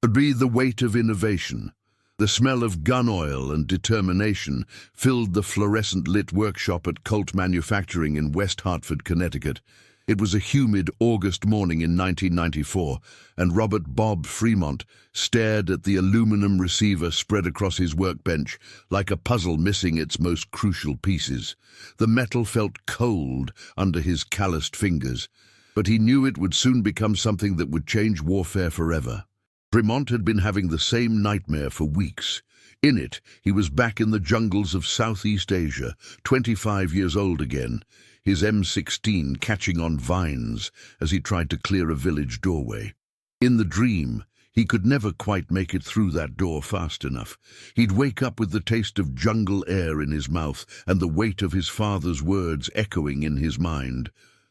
It'd be the weight of innovation. The smell of gun oil and determination filled the fluorescent-lit workshop at Colt Manufacturing in West Hartford, Connecticut. It was a humid August morning in 1994, and Robert Bob Fremont stared at the aluminum receiver spread across his workbench like a puzzle missing its most crucial pieces. The metal felt cold under his calloused fingers, but he knew it would soon become something that would change warfare forever. Fremont had been having the same nightmare for weeks. In it, he was back in the jungles of Southeast Asia, 25 years old again, his M16 catching on vines as he tried to clear a village doorway. In the dream, he could never quite make it through that door fast enough. He'd wake up with the taste of jungle air in his mouth and the weight of his father's words echoing in his mind.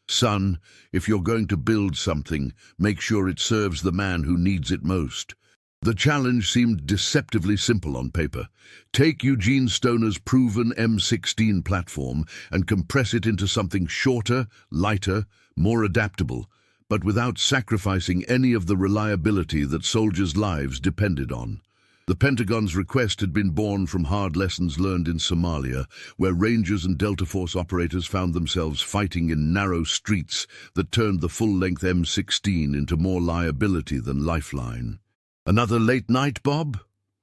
"Son, if you're going to build something, make sure it serves the man who needs it most." The challenge seemed deceptively simple on paper. Take Eugene Stoner's proven M16 platform and compress it into something shorter, lighter, more adaptable, but without sacrificing any of the reliability that soldiers' lives depended on. The Pentagon's request had been born from hard lessons learned in Somalia, where Rangers and Delta Force operators found themselves fighting in narrow streets that turned the full-length M16 into more liability than lifeline. "Another late night, Bob?"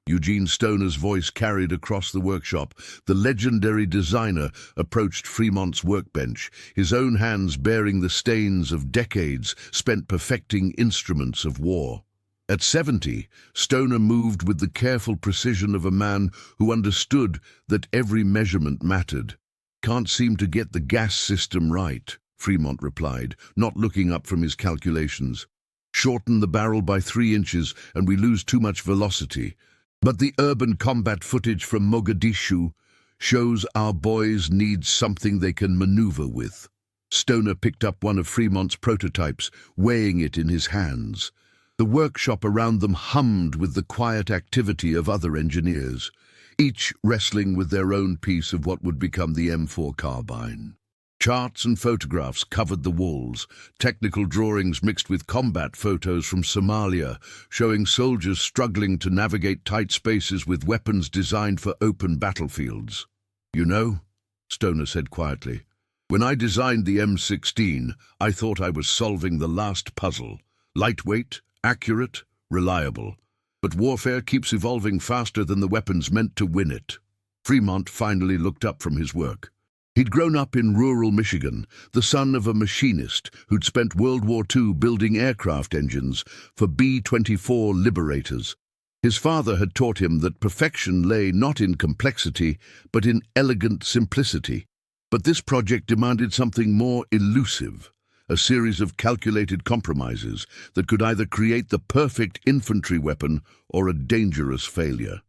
Eugene Stoner's voice carried across the workshop. The legendary designer approached Fremont's workbench, his own hands bearing the stains of decades spent perfecting instruments of war. At 70, Stoner moved with the careful precision of a man who understood that every measurement mattered. "Can't seem to get the gas system right," Fremont replied, not looking up from his calculations. "Shorten the barrel by 3 inches and we lose too much velocity. But the urban combat footage from Mogadishu shows our boys need something they can maneuver with." Stoner picked up one of Fremont's prototypes, weighing it in his hands. The workshop around them hummed with the quiet activity of other engineers, each wrestling with their own piece of what would become the M4 Carbine. Charts and photographs covered the walls, technical drawings mixed with combat photos from Somalia, showing soldiers struggling to navigate tight spaces with weapons designed for open battlefields. "You know," Stoner said quietly, "when I designed the M16, I thought I was solving the last puzzle. Lightweight, accurate, reliable. But warfare keeps evolving faster than the weapons meant to win it." Fremont finally looked up from his work. He'd grown up in rural Michigan, the son of a machinist who'd spent World War II building aircraft engines for B-24 Liberators. His father had taught him that perfection lay not in complexity, but in elegant simplicity. But this project demanded something more elusive, a series of calculated compromises that could either create the perfect infantry weapon or a dangerous failure.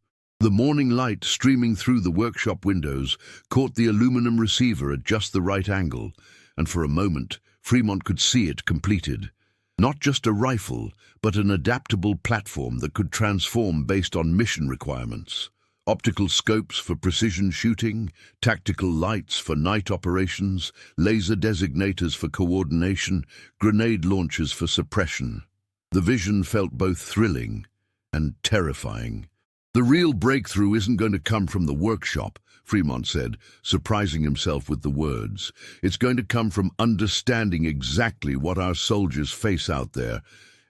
The morning light streaming through the workshop windows caught the aluminum receiver at just the right angle, and for a moment Fremont could see it completed. Not just a rifle, but an adaptable platform that could transform based on mission requirements. Optical scopes for precision shooting, tactical lights for night operations, laser designators for coordination, grenade launchers for suppression. The vision felt both thrilling and terrifying. "The real breakthrough isn't going to come from the workshop," Fremont said, surprising himself with the words. "It's going to come from understanding exactly what our soldiers face out there.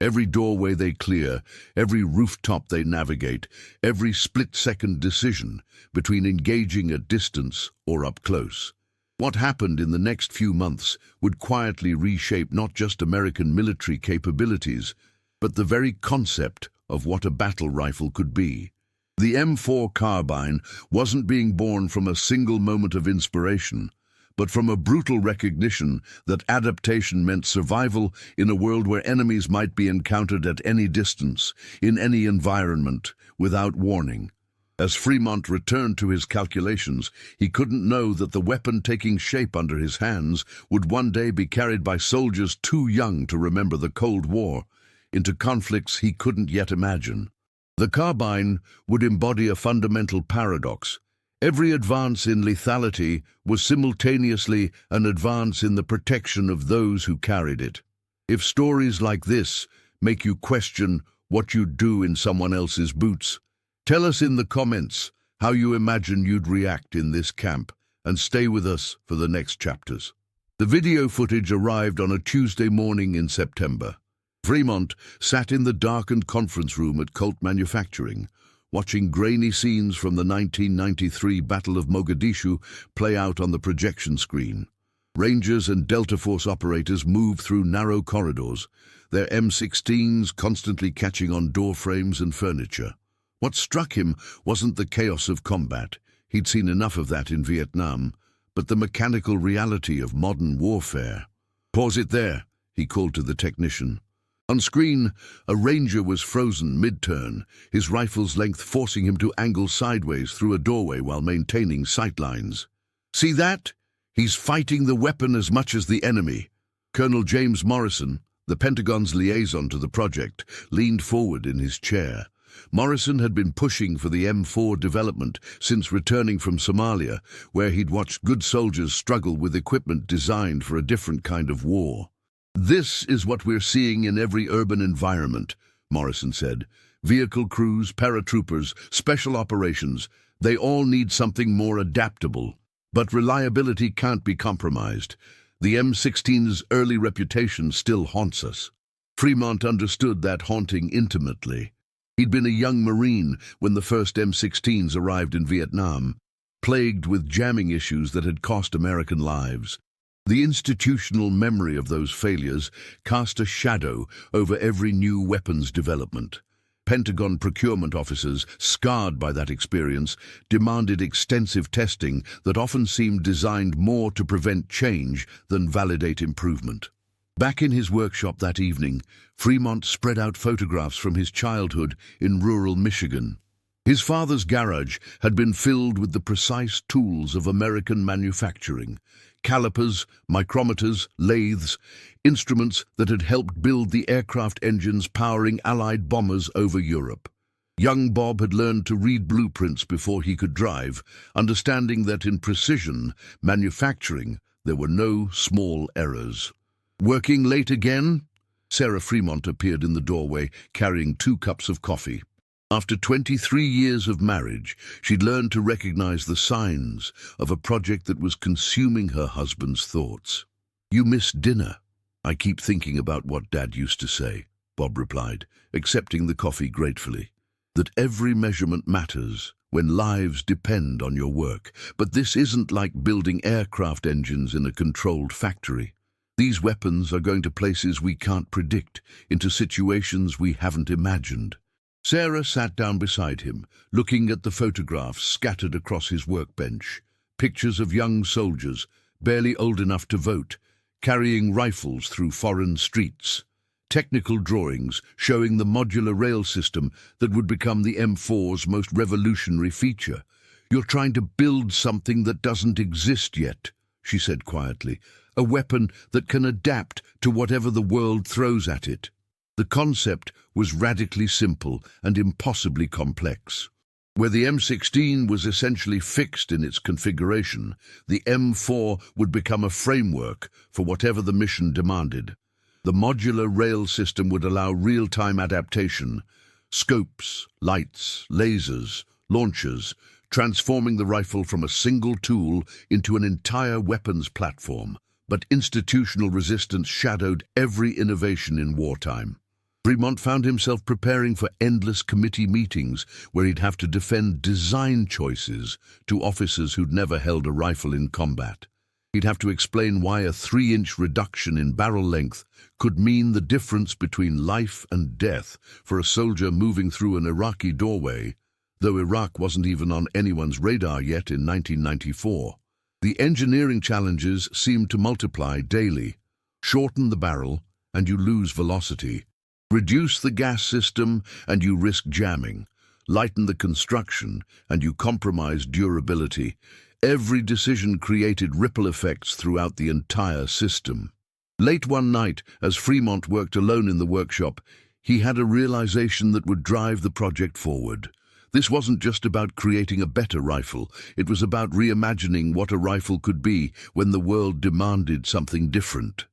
Every doorway they clear, every rooftop they navigate, every split-second decision between engaging at distance or up close. What happened in the next few months would quietly reshape not just American military capabilities, but the very concept of what a battle rifle could be. The M4 Carbine wasn't being born from a single moment of inspiration, but from a brutal recognition that adaptation meant survival in a world where enemies might be encountered at any distance, in any environment, without warning. As Fremont returned to his calculations, he couldn't know that the weapon taking shape under his hands would one day be carried by soldiers too young to remember the Cold War, into conflicts he couldn't yet imagine. The Carbine would embody a fundamental paradox. Every advance in lethality was simultaneously an advance in the protection of those who carried it. If stories like this make you question what you'd do in someone else's boots. Tell us in the comments how you imagine you'd react in this camp, and stay with us for the next chapters. The video footage arrived on a Tuesday morning in September. Fremont sat in the darkened conference room at Colt Manufacturing, watching grainy scenes from the 1993 Battle of Mogadishu play out on the projection screen. Rangers and Delta Force operators moved through narrow corridors, their M16s constantly catching on door frames and furniture. What struck him wasn't the chaos of combat. He'd seen enough of that in Vietnam, but the mechanical reality of modern warfare. "Pause it there," he called to the technician. On screen, a Ranger was frozen mid-turn, his rifle's length forcing him to angle sideways through a doorway while maintaining sight lines. "See that? He's fighting the weapon as much as the enemy." Colonel James Morrison, the Pentagon's liaison to the project, leaned forward in his chair. Morrison had been pushing for the M4 development since returning from Somalia, where he'd watched good soldiers struggle with equipment designed for a different kind of war. "This is what we're seeing in every urban environment," Morrison said. "Vehicle crews, paratroopers, special operations, they all need something more adaptable. But reliability can't be compromised. The M16's early reputation still haunts us." Fremont understood that haunting intimately. He'd been a young Marine when the first M16s arrived in Vietnam, plagued with jamming issues that had cost American lives. The institutional memory of those failures cast a shadow over every new weapons development. Pentagon procurement officers, scarred by that experience, demanded extensive testing that often seemed designed more to prevent change than validate improvement. Back in his workshop that evening, Fremont spread out photographs from his childhood in rural Michigan. His father's garage had been filled with the precise tools of American manufacturing: calipers, micrometers, lathes, instruments that had helped build the aircraft engines powering Allied bombers over Europe. Young Bob had learned to read blueprints before he could drive, understanding that in precision manufacturing there were no small errors. "Working late again?" Sarah Fremont appeared in the doorway, carrying 2 cups of coffee. After 23 years of marriage, she'd learned to recognize the signs of a project that was consuming her husband's thoughts. "You missed dinner." "I keep thinking about what Dad used to say," Bob replied, accepting the coffee gratefully. "That every measurement matters when lives depend on your work. But this isn't like building aircraft engines in a controlled factory. These weapons are going to places we can't predict, into situations we haven't imagined." Sarah sat down beside him, looking at the photographs scattered across his workbench. Pictures of young soldiers, barely old enough to vote, carrying rifles through foreign streets. Technical drawings showing the modular rail system that would become the M4's most revolutionary feature. "You're trying to build something that doesn't exist yet," she said quietly. "A weapon that can adapt to whatever the world throws at it." The concept was radically simple and impossibly complex. Where the M16 was essentially fixed in its configuration, the M4 would become a framework for whatever the mission demanded. The modular rail system would allow real-time adaptation, scopes, lights, lasers, launchers, transforming the rifle from a single tool into an entire weapons platform. But institutional resistance shadowed every innovation in wartime. Fremont found himself preparing for endless committee meetings where he'd have to defend design choices to officers who'd never held a rifle in combat. He'd have to explain why a 3-inch reduction in barrel length could mean the difference between life and death for a soldier moving through an Iraqi doorway, though Iraq wasn't even on anyone's radar yet in 1994. The engineering challenges seemed to multiply daily. Shorten the barrel, and you lose velocity. Reduce the gas system, and you risk jamming. Lighten the construction, and you compromise durability. Every decision created ripple effects throughout the entire system. Late one night, as Fremont worked alone in the workshop, he had a realization that would drive the project forward. This wasn't just about creating a better rifle, it was about reimagining what a rifle could be when the world demanded something different.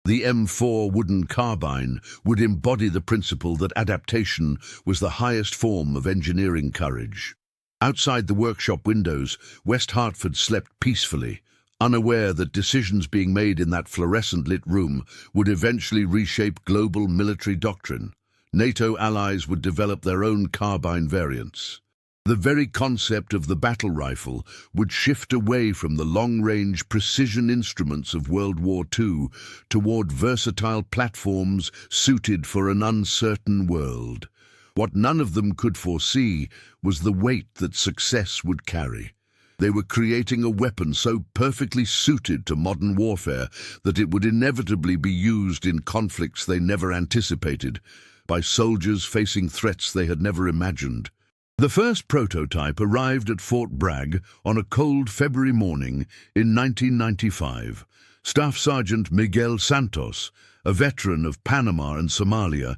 The M4 wooden carbine would embody the principle that adaptation was the highest form of engineering courage. Outside the workshop windows, West Hartford slept peacefully, unaware that decisions being made in that fluorescent-lit room would eventually reshape global military doctrine. NATO allies would develop their own carbine variants. The very concept of the battle rifle would shift away from the long-range precision instruments of World War II toward versatile platforms suited for an uncertain world. What none of them could foresee was the weight that success would carry. They were creating a weapon so perfectly suited to modern warfare that it would inevitably be used in conflicts they never anticipated, by soldiers facing threats they had never imagined. The first prototype arrived at Fort Bragg on a cold February morning in 1995. Staff Sergeant Miguel Santos, a veteran of Panama and Somalia,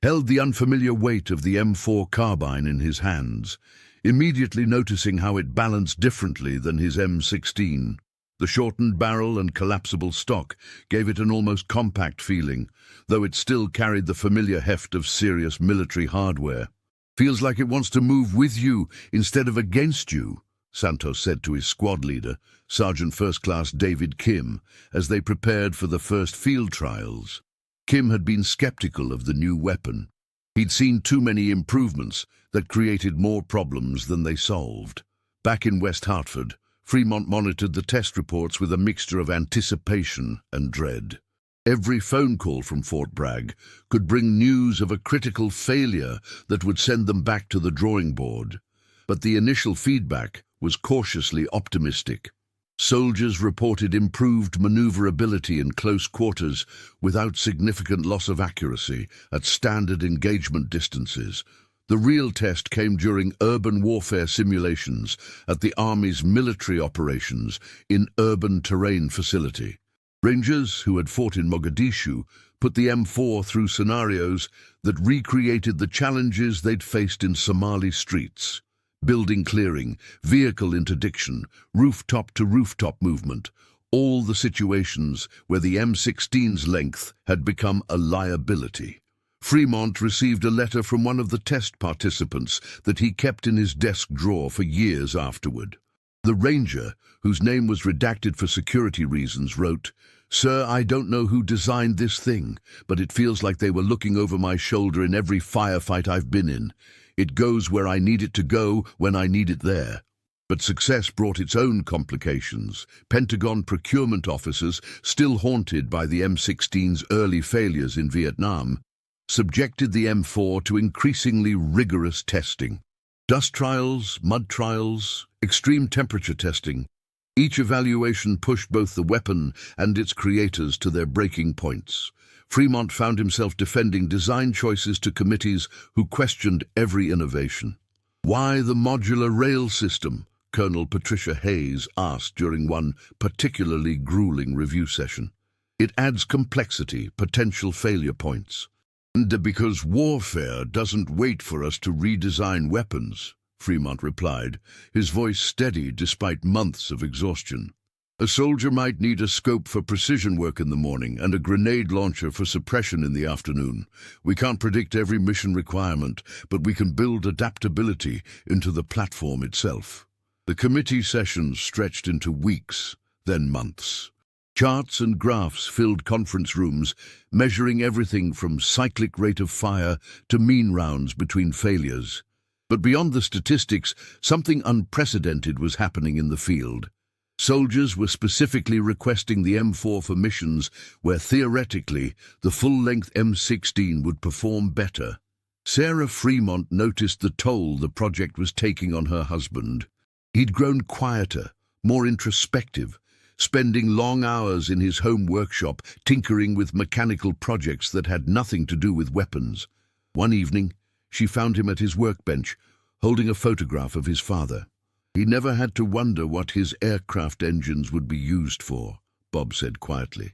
held the unfamiliar weight of the M4 carbine in his hands, immediately noticing how it balanced differently than his M16. The shortened barrel and collapsible stock gave it an almost compact feeling, though it still carried the familiar heft of serious military hardware. "Feels like it wants to move with you instead of against you," Santos said to his squad leader, Sergeant First Class David Kim, as they prepared for the first field trials. Kim had been skeptical of the new weapon. He'd seen too many improvements that created more problems than they solved. Back in West Hartford, Fremont monitored the test reports with a mixture of anticipation and dread. Every phone call from Fort Bragg could bring news of a critical failure that would send them back to the drawing board. But the initial feedback was cautiously optimistic. Soldiers reported improved maneuverability in close quarters without significant loss of accuracy at standard engagement distances. The real test came during urban warfare simulations at the Army's military operations in urban terrain facility. Rangers who had fought in Mogadishu put the M4 through scenarios that recreated the challenges they'd faced in Somali streets. Building clearing, vehicle interdiction, rooftop-to-rooftop movement, all the situations where the M16's length had become a liability. Fremont received a letter from one of the test participants that he kept in his desk drawer for years afterward. The ranger, whose name was redacted for security reasons, wrote, "Sir, I don't know who designed this thing, but it feels like they were looking over my shoulder in every firefight I've been in. It goes where I need it to go when I need it there." But success brought its own complications. Pentagon procurement officers, still haunted by the M16's early failures in Vietnam, subjected the M4 to increasingly rigorous testing. Dust trials, mud trials, extreme temperature testing. Each evaluation pushed both the weapon and its creators to their breaking points. Fremont found himself defending design choices to committees who questioned every innovation. "Why the modular rail system?" Colonel Patricia Hayes asked during one particularly grueling review session. "It adds complexity, potential failure points." "And because warfare doesn't wait for us to redesign weapons," Fremont replied, his voice steady despite months of exhaustion. "A soldier might need a scope for precision work in the morning and a grenade launcher for suppression in the afternoon. We can't predict every mission requirement, but we can build adaptability into the platform itself." The committee sessions stretched into weeks, then months. Charts and graphs filled conference rooms, measuring everything from cyclic rate of fire to mean rounds between failures. But beyond the statistics, something unprecedented was happening in the field. Soldiers were specifically requesting the M4 for missions where, theoretically, the full-length M16 would perform better. Sarah Fremont noticed the toll the project was taking on her husband. He'd grown quieter, more introspective, spending long hours in his home workshop tinkering with mechanical projects that had nothing to do with weapons. One evening, she found him at his workbench, holding a photograph of his father. "He never had to wonder what his aircraft engines would be used for," Bob said quietly.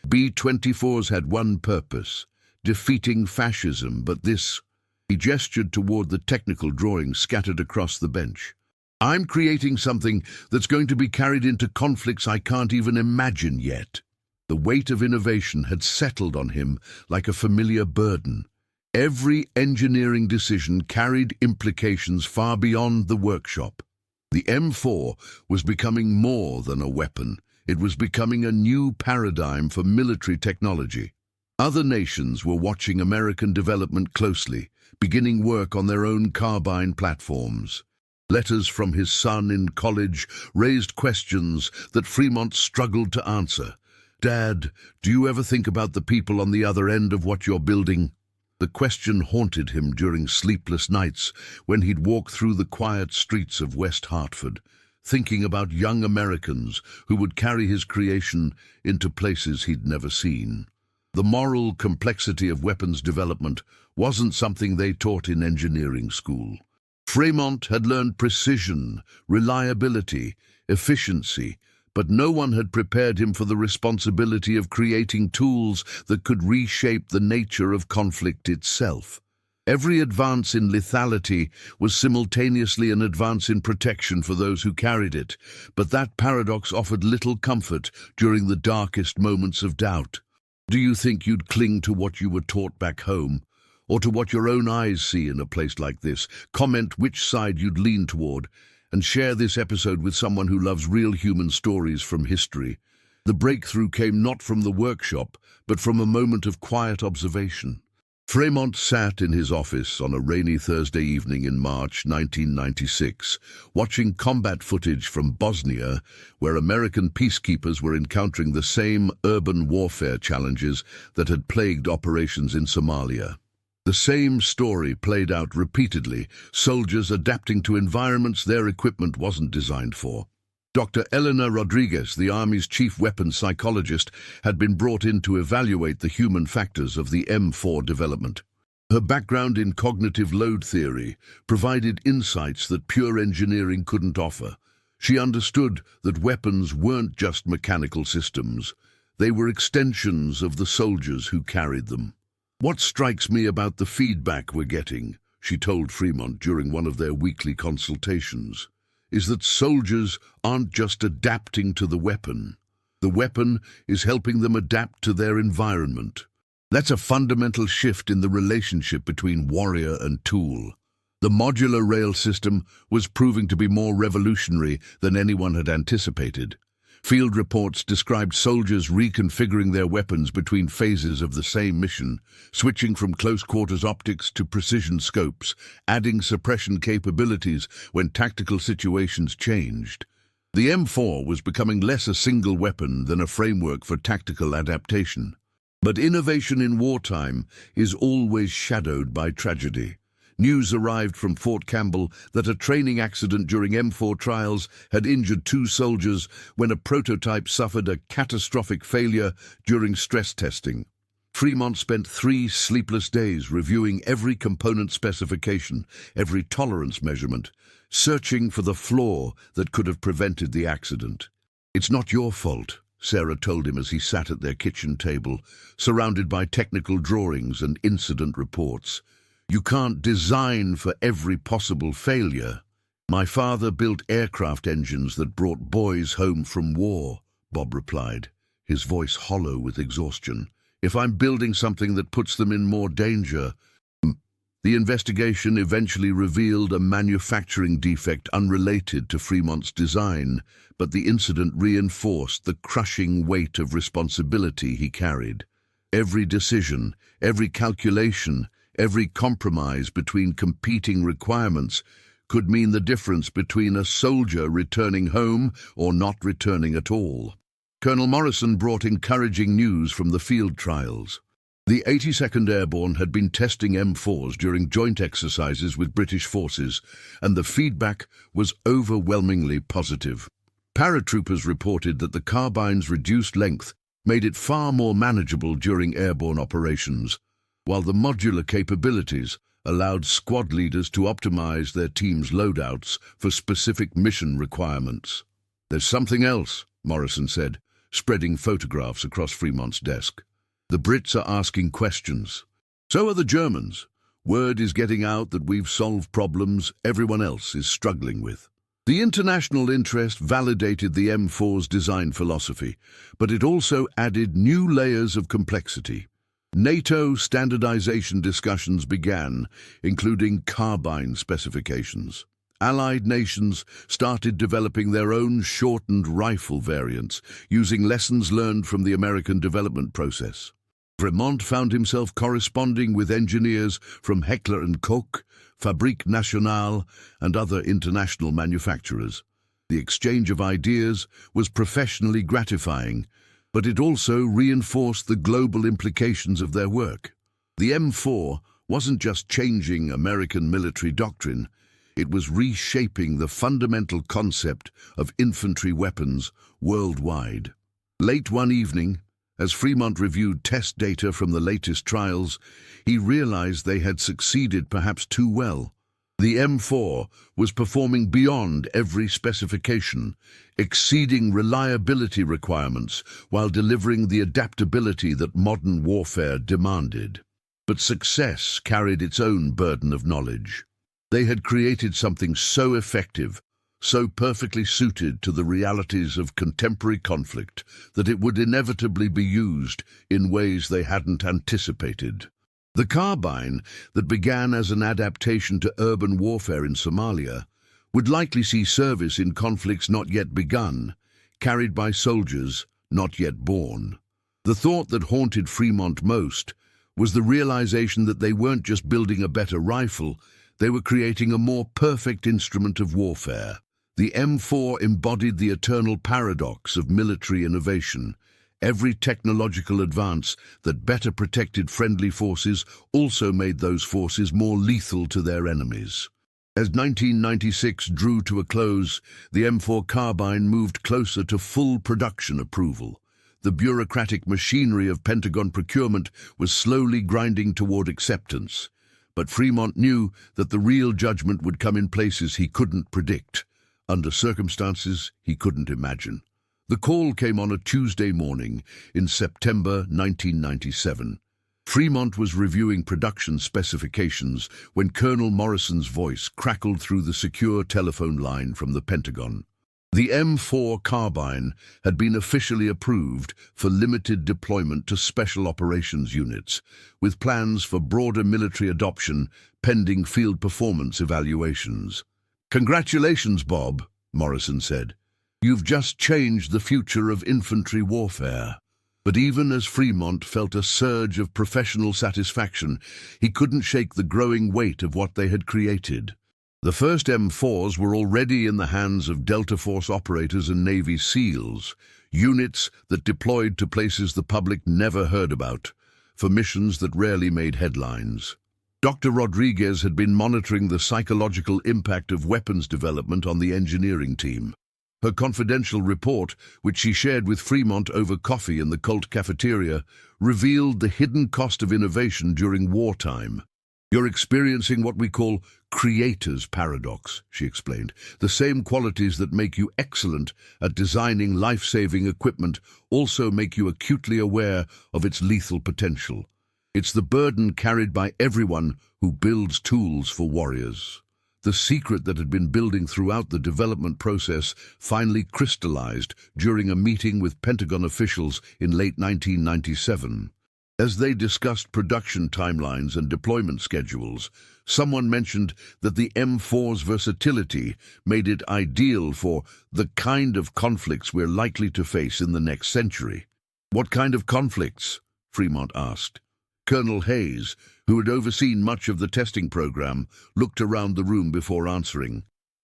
"B-24s had one purpose, defeating fascism, but this—" He gestured toward the technical drawings scattered across the bench. "I'm creating something that's going to be carried into conflicts I can't even imagine yet." The weight of innovation had settled on him like a familiar burden. Every engineering decision carried implications far beyond the workshop. The M4 was becoming more than a weapon. It was becoming a new paradigm for military technology. Other nations were watching American development closely, beginning work on their own Carbine platforms. Letters from his son in college raised questions that Fremont struggled to answer. "Dad, do you ever think about the people on the other end of what you're building?" The question haunted him during sleepless nights when he'd walk through the quiet streets of West Hartford, thinking about young Americans who would carry his creation into places he'd never seen. The moral complexity of weapons development wasn't something they taught in engineering school. Fremont had learned precision, reliability, efficiency, but no one had prepared him for the responsibility of creating tools that could reshape the nature of conflict itself. Every advance in lethality was simultaneously an advance in protection for those who carried it, but that paradox offered little comfort during the darkest moments of doubt. Do you think you'd cling to what you were taught back home, or to what your own eyes see in a place like this? Comment which side you'd lean toward, and share this episode with someone who loves real human stories from history. The breakthrough came not from the workshop, but from a moment of quiet observation. Fremont sat in his office on a rainy Thursday evening in March 1996, watching combat footage from Bosnia, where American peacekeepers were encountering the same urban warfare challenges that had plagued operations in Somalia. The same story played out repeatedly, soldiers adapting to environments their equipment wasn't designed for. Dr. Elena Rodriguez, the Army's chief weapons psychologist, had been brought in to evaluate the human factors of the M4 development. Her background in cognitive load theory provided insights that pure engineering couldn't offer. She understood that weapons weren't just mechanical systems. They were extensions of the soldiers who carried them. "What strikes me about the feedback we're getting," she told Fremont during one of their weekly consultations, "is that soldiers aren't just adapting to the weapon. The weapon is helping them adapt to their environment. That's a fundamental shift in the relationship between warrior and tool." The modular rail system was proving to be more revolutionary than anyone had anticipated. Field reports described soldiers reconfiguring their weapons between phases of the same mission, switching from close-quarters optics to precision scopes, adding suppression capabilities when tactical situations changed. The M4 was becoming less a single weapon than a framework for tactical adaptation. But innovation in wartime is always shadowed by tragedy. News arrived from Fort Campbell that a training accident during M4 trials had injured 2 soldiers when a prototype suffered a catastrophic failure during stress testing. Fremont spent 3 sleepless days reviewing every component specification, every tolerance measurement, searching for the flaw that could have prevented the accident. "It's not your fault," Sarah told him as he sat at their kitchen table, surrounded by technical drawings and incident reports. "You can't design for every possible failure." "My father built aircraft engines that brought boys home from war," Bob replied, his voice hollow with exhaustion. "If I'm building something that puts them in more danger..." The investigation eventually revealed a manufacturing defect unrelated to Fremont's design, but the incident reinforced the crushing weight of responsibility he carried. Every decision, every calculation, every compromise between competing requirements could mean the difference between a soldier returning home or not returning at all. Colonel Morrison brought encouraging news from the field trials. The 82nd Airborne had been testing M4s during joint exercises with British forces, and the feedback was overwhelmingly positive. Paratroopers reported that the carbine's reduced length made it far more manageable during airborne operations, while the modular capabilities allowed squad leaders to optimize their team's loadouts for specific mission requirements. "There's something else," Morrison said, spreading photographs across Fremont's desk. "The Brits are asking questions. So are the Germans. Word is getting out that we've solved problems everyone else is struggling with." The international interest validated the M4's design philosophy, but it also added new layers of complexity. NATO standardization discussions began, including Carbine specifications. Allied nations started developing their own shortened rifle variants, using lessons learned from the American development process. Fremont found himself corresponding with engineers from Heckler & Koch, Fabrique Nationale, and other international manufacturers. The exchange of ideas was professionally gratifying, but it also reinforced the global implications of their work. The M4 wasn't just changing American military doctrine, it was reshaping the fundamental concept of infantry weapons worldwide. Late one evening, as Fremont reviewed test data from the latest trials, he realized they had succeeded perhaps too well. The M4 was performing beyond every specification, exceeding reliability requirements while delivering the adaptability that modern warfare demanded. But success carried its own burden of knowledge. They had created something so effective, so perfectly suited to the realities of contemporary conflict, that it would inevitably be used in ways they hadn't anticipated. The carbine, that began as an adaptation to urban warfare in Somalia, would likely see service in conflicts not yet begun, carried by soldiers not yet born. The thought that haunted Fremont most was the realization that they weren't just building a better rifle, they were creating a more perfect instrument of warfare. The M4 embodied the eternal paradox of military innovation. Every technological advance that better protected friendly forces also made those forces more lethal to their enemies. As 1996 drew to a close, the M4 carbine moved closer to full production approval. The bureaucratic machinery of Pentagon procurement was slowly grinding toward acceptance. But Fremont knew that the real judgment would come in places he couldn't predict, under circumstances he couldn't imagine. The call came on a Tuesday morning in September 1997. Fremont was reviewing production specifications when Colonel Morrison's voice crackled through the secure telephone line from the Pentagon. The M4 carbine had been officially approved for limited deployment to special operations units, with plans for broader military adoption pending field performance evaluations. "Congratulations, Bob," Morrison said. "You've just changed the future of infantry warfare." But even as Fremont felt a surge of professional satisfaction, he couldn't shake the growing weight of what they had created. The first M4s were already in the hands of Delta Force operators and Navy SEALs, units that deployed to places the public never heard about, for missions that rarely made headlines. Dr. Rodriguez had been monitoring the psychological impact of weapons development on the engineering team. Her confidential report, which she shared with Fremont over coffee in the Colt cafeteria, revealed the hidden cost of innovation during wartime. "You're experiencing what we call creator's paradox," she explained. "The same qualities that make you excellent at designing life-saving equipment also make you acutely aware of its lethal potential. It's the burden carried by everyone who builds tools for warriors." The secret that had been building throughout the development process finally crystallized during a meeting with Pentagon officials in late 1997. As they discussed production timelines and deployment schedules, someone mentioned that the M4's versatility made it ideal for the kind of conflicts we're likely to face in the next century. "What kind of conflicts?" Fremont asked. Colonel Hayes, who had overseen much of the testing program, looked around the room before answering.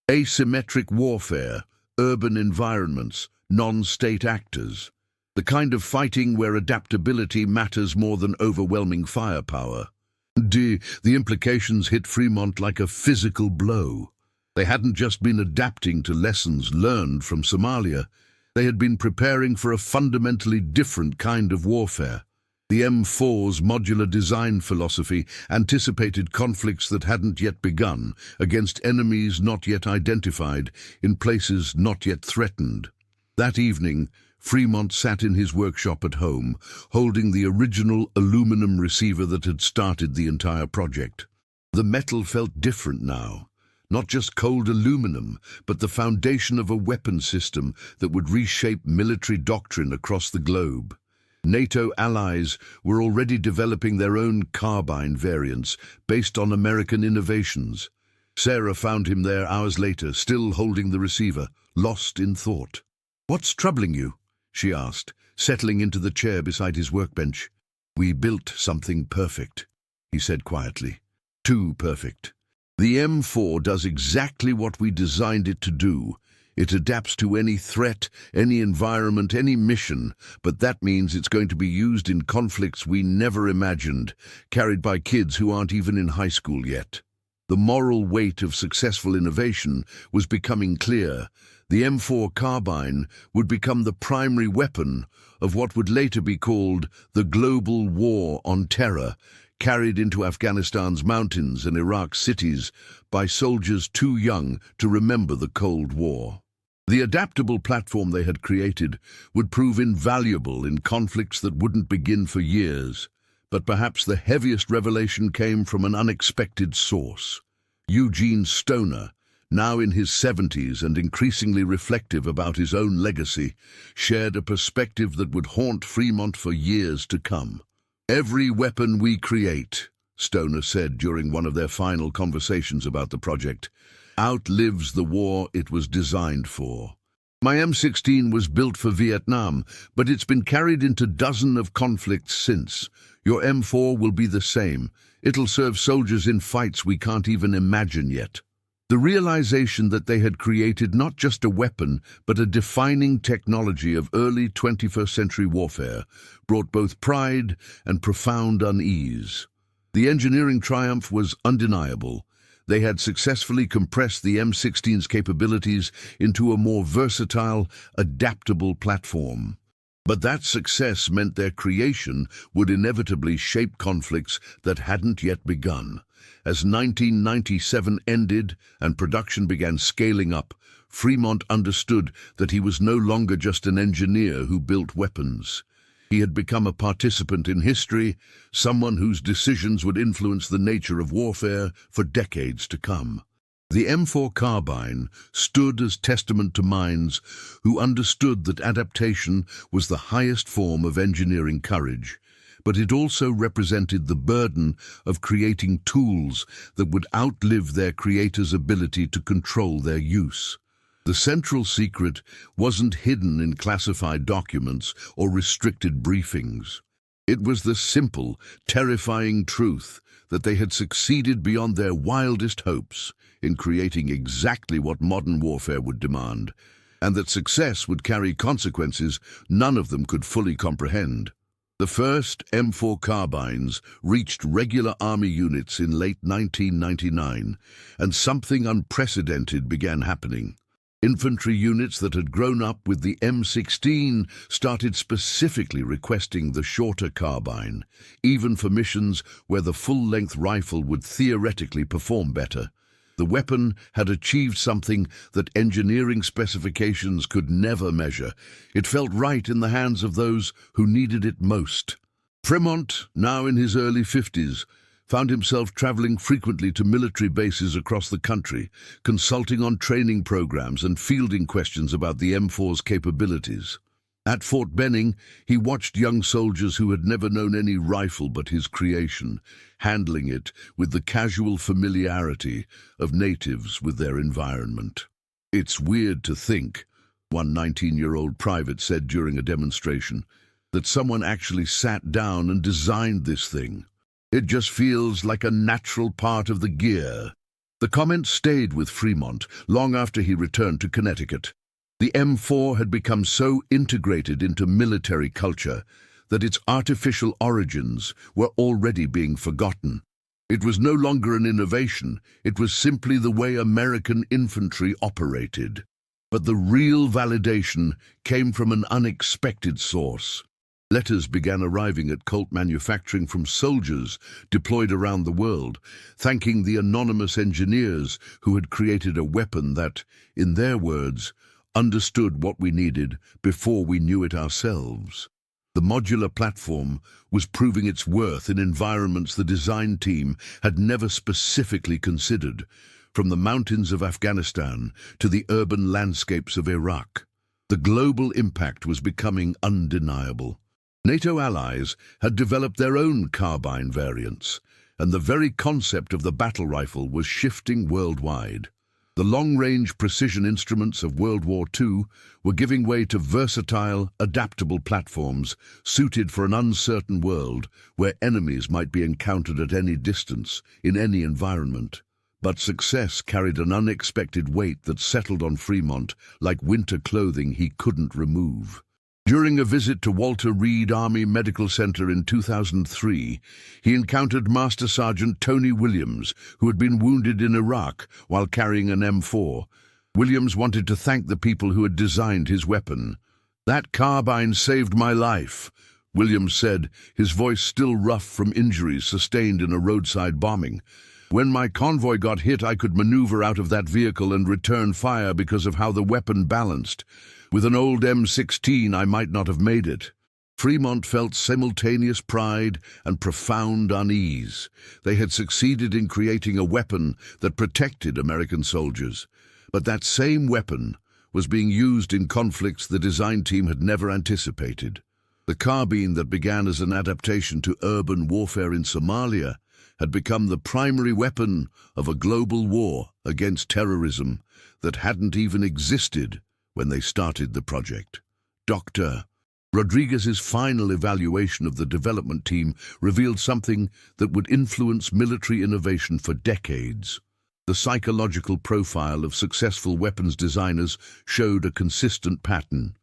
"Asymmetric warfare, urban environments, non-state actors. The kind of fighting where adaptability matters more than overwhelming firepower." The implications hit Fremont like a physical blow. They hadn't just been adapting to lessons learned from Somalia. They had been preparing for a fundamentally different kind of warfare. The M4's modular design philosophy anticipated conflicts that hadn't yet begun, against enemies not yet identified, in places not yet threatened. That evening, Fremont sat in his workshop at home, holding the original aluminum receiver that had started the entire project. The metal felt different now, Not just cold aluminum, but the foundation of a weapon system that would reshape military doctrine across the globe. NATO allies were already developing their own Carbine variants based on American innovations. Sarah found him there hours later, still holding the receiver, lost in thought. "What's troubling you?" she asked, settling into the chair beside his workbench. "We built something perfect," he said quietly. "Too perfect. The M4 does exactly what we designed it to do. It adapts to any threat, any environment, any mission, but that means it's going to be used in conflicts we never imagined, carried by kids who aren't even in high school yet." The moral weight of successful innovation was becoming clear. The M4 Carbine would become the primary weapon of what would later be called the global war on terror, carried into Afghanistan's mountains and Iraq's cities by soldiers too young to remember the Cold War. The adaptable platform they had created would prove invaluable in conflicts that wouldn't begin for years. But perhaps the heaviest revelation came from an unexpected source. Eugene Stoner, now in his 70s and increasingly reflective about his own legacy, shared a perspective that would haunt Fremont for years to come. "Every weapon we create," Stoner said during one of their final conversations about the project, "outlives the war it was designed for. My M16 was built for Vietnam, but it's been carried into dozens of conflicts since. Your M4 will be the same. It'll serve soldiers in fights we can't even imagine yet." The realization that they had created not just a weapon, but a defining technology of early 21st century warfare brought both pride and profound unease. The engineering triumph was undeniable. They had successfully compressed the M16's capabilities into a more versatile, adaptable platform. But that success meant their creation would inevitably shape conflicts that hadn't yet begun. As 1997 ended and production began scaling up, Fremont understood that he was no longer just an engineer who built weapons. He had become a participant in history, someone whose decisions would influence the nature of warfare for decades to come. The M4 Carbine stood as testament to minds who understood that adaptation was the highest form of engineering courage, but it also represented the burden of creating tools that would outlive their creators' ability to control their use. The central secret wasn't hidden in classified documents or restricted briefings. It was the simple, terrifying truth that they had succeeded beyond their wildest hopes in creating exactly what modern warfare would demand, and that success would carry consequences none of them could fully comprehend. The first M4 carbines reached regular Army units in late 1999, and something unprecedented began happening. Infantry units that had grown up with the M16 started specifically requesting the shorter carbine, even for missions where the full-length rifle would theoretically perform better. The weapon had achieved something that engineering specifications could never measure. It felt right in the hands of those who needed it most. Fremont, now in his early 50s, found himself traveling frequently to military bases across the country, consulting on training programs and fielding questions about the M4's capabilities. At Fort Benning, he watched young soldiers who had never known any rifle but his creation, handling it with the casual familiarity of natives with their environment. "It's weird to think," one 19-year-old private said during a demonstration, "that someone actually sat down and designed this thing. It just feels like a natural part of the gear." The comment stayed with Fremont long after he returned to Connecticut. The M4 had become so integrated into military culture that its artificial origins were already being forgotten. It was no longer an innovation, it was simply the way American infantry operated. But the real validation came from an unexpected source. Letters began arriving at Colt Manufacturing from soldiers deployed around the world, thanking the anonymous engineers who had created a weapon that, in their words, understood what we needed before we knew it ourselves. The modular platform was proving its worth in environments the design team had never specifically considered. from the mountains of Afghanistan to the urban landscapes of Iraq. The global impact was becoming undeniable. NATO allies had developed their own carbine variants, and the very concept of the battle rifle was shifting worldwide. The long-range precision instruments of World War II were giving way to versatile, adaptable platforms suited for an uncertain world where enemies might be encountered at any distance, in any environment. But success carried an unexpected weight that settled on Fremont like winter clothing he couldn't remove. During a visit to Walter Reed Army Medical Center in 2003, he encountered Master Sergeant Tony Williams, who had been wounded in Iraq while carrying an M4. Williams wanted to thank the people who had designed his weapon. "That carbine saved my life," Williams said, his voice still rough from injuries sustained in a roadside bombing. "When my convoy got hit, I could maneuver out of that vehicle and return fire because of how the weapon balanced. With an old M16, I might not have made it." Fremont felt simultaneous pride and profound unease. They had succeeded in creating a weapon that protected American soldiers. But that same weapon was being used in conflicts the design team had never anticipated. The carbine that began as an adaptation to urban warfare in Somalia had become the primary weapon of a global war against terrorism that hadn't even existed when they started the project. Dr. Rodriguez's final evaluation of the development team revealed something that would influence military innovation for decades. The psychological profile of successful weapons designers showed a consistent pattern.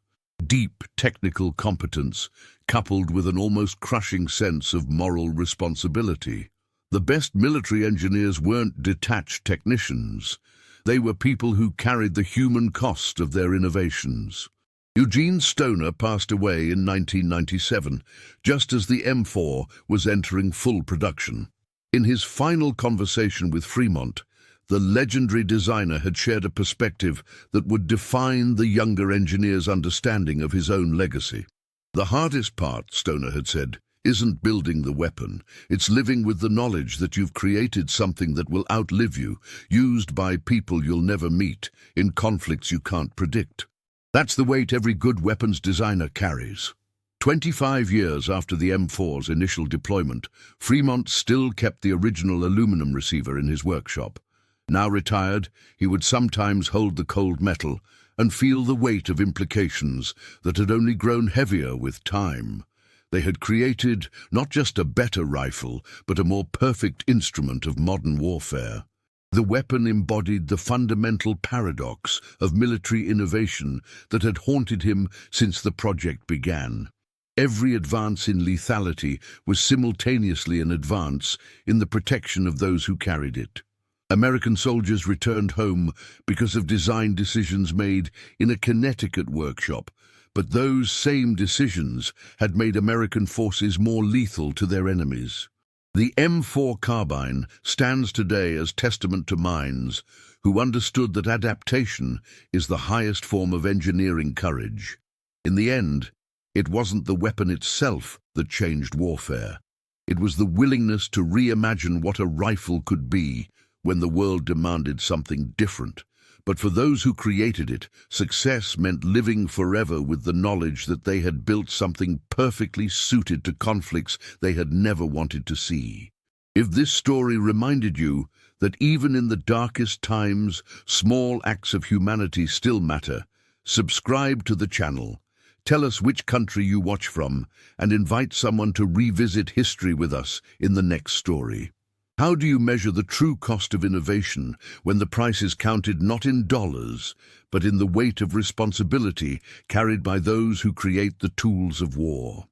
Deep technical competence, coupled with an almost crushing sense of moral responsibility. The best military engineers weren't detached technicians. They were people who carried the human cost of their innovations. Eugene Stoner passed away in 1997, just as the M4 was entering full production. In his final conversation with Fremont, the legendary designer had shared a perspective that would define the younger engineer's understanding of his own legacy. "The hardest part," Stoner had said, "isn't building the weapon. It's living with the knowledge that you've created something that will outlive you, used by people you'll never meet, in conflicts you can't predict." That's the weight every good weapons designer carries. 25 years after the M4's initial deployment, Fremont still kept the original aluminum receiver in his workshop. Now retired, he would sometimes hold the cold metal and feel the weight of implications that had only grown heavier with time. They had created not just a better rifle, but a more perfect instrument of modern warfare. The weapon embodied the fundamental paradox of military innovation that had haunted him since the project began. Every advance in lethality was simultaneously an advance in the protection of those who carried it. American soldiers returned home because of design decisions made in a Connecticut workshop, but those same decisions had made American forces more lethal to their enemies. The M4 carbine stands today as testament to minds who understood that adaptation is the highest form of engineering courage. In the end, it wasn't the weapon itself that changed warfare. It was the willingness to reimagine what a rifle could be when the world demanded something different. But for those who created it, success meant living forever with the knowledge that they had built something perfectly suited to conflicts they had never wanted to see. If this story reminded you that even in the darkest times, small acts of humanity still matter, subscribe to the channel, tell us which country you watch from, and invite someone to revisit history with us in the next story. How do you measure the true cost of innovation when the price is counted not in dollars, but in the weight of responsibility carried by those who create the tools of war?